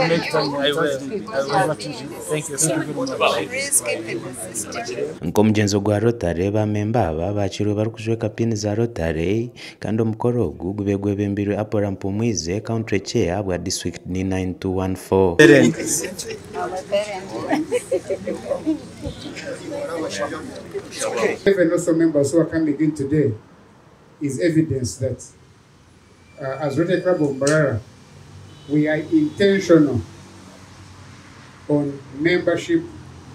make time. I will. Thank you so much. Nkomugenzo gwa Rotary bamemba aba bakiriwe bari kujweka pini za Rotary kandi omukoro ogu gube gwebembirwe apora mpumwize country chair bwa district ni 9214. Even also members who are coming in today is evidence that as Rotary Club of Mbarara, we are intentional on membership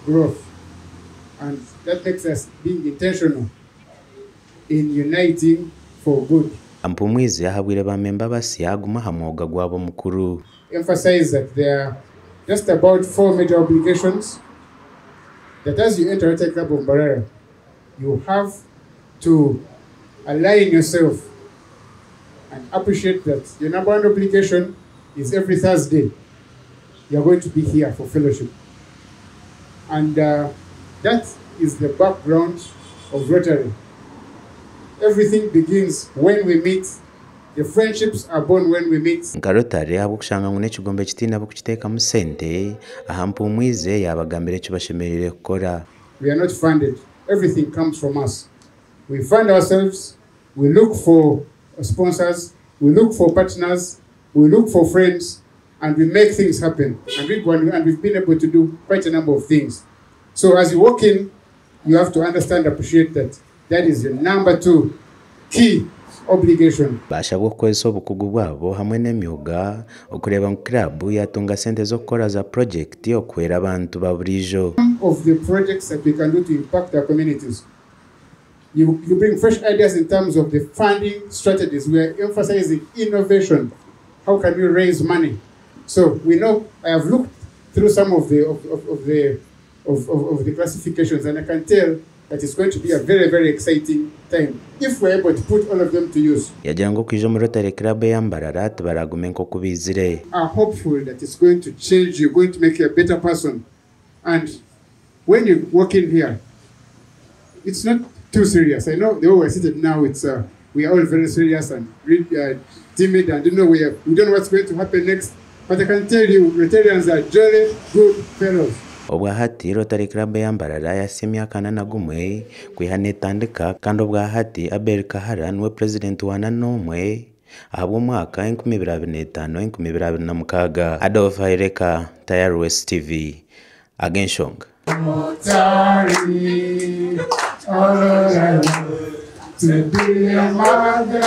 growth, and that makes us being intentional in uniting for good. Mpumwize ahabwire bamemba basya aguma hamwoga gwabo mukuru. Emphasize that there are just about 4 major obligations that as you enter Rotary Club of Mbarara, you have to align yourself and appreciate that your number one obligation is every Thursday you're going to be here for fellowship. And that is the background of Rotary. Everything begins when we meet. The friendships are born when we meet. Nka Rotary abo kushanga ngune kigombe kitina abo kukiteka mu sente aha Mpumwize yabagambire cyo bashemerere gukora. We are not funded. Everything comes from us. We fund ourselves. We look for sponsors. We look for partners. We look for friends, and we make things happen. And we've been able to do quite a number of things. So as you walk in, you have to understand, appreciate that that is your number 2 key obligation. Bashabwo kwesa obukugu bwabo hamwe n'emyuga okureba mu club yatunga sente zo gukora za project okwera abantu baburijo. Of the projects that we can do to impact our communities. You bring fresh ideas in terms of the funding strategies. We are emphasizing innovation. How can we raise money? So we know, I have looked through some of the classifications, and I can tell that it's going to be a very, very exciting time if we're able to put all of them to use. Yajango kwijo mu Rotary Club ya Mbarara tubaragume nko kubizire. Are hopeful that it's going to change, you're going to make you a better person. And when you walk in here, it's not too serious. I know the way we're seated now, it's we are all very serious and timid, and we don't know what's going to happen next. But I can tell you, Rotarians are jolly good fellows. Obwa hati Rotary Club ya Mbarara yasimya kanana gumwe kwihanetandika kandi obwa hati Abel Kahara niwe president wa nanomwe abo mwaka 2025-2026. Adolf Haireka, Tayari West TV, Agenshong. To be a mother.